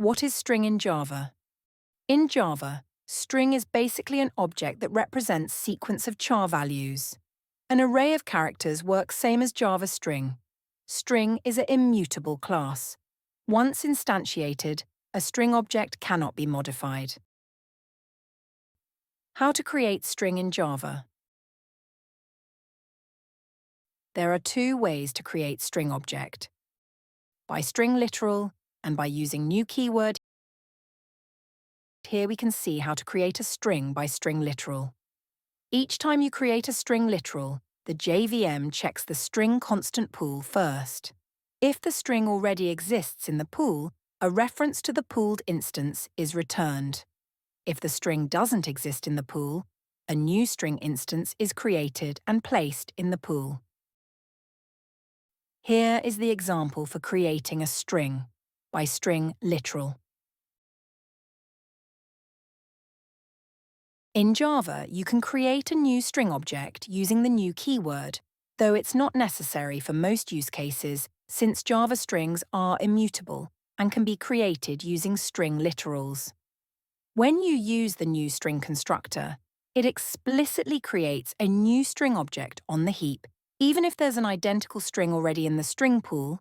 What is string in Java? In Java, string is basically an object that represents sequence of char values. An array of characters works same as Java string. String is an immutable class. Once instantiated, a string object cannot be modified. How to create string in Java? There are two ways to create string object: by string literal and by using new keyword. Here we can see how to create a string by string literal. Each time you create a string literal, the JVM checks the string constant pool first. If the string already exists in the pool, a reference to the pooled instance is returned. If the string doesn't exist in the pool, a new string instance is created and placed in the pool. Here is the example for creating a string by string literal. In Java, you can create a new string object using the new keyword, though it's not necessary for most use cases since Java strings are immutable and can be created using string literals. When you use the new string constructor, it explicitly creates a new string object on the heap, even if there's an identical string already in the string pool.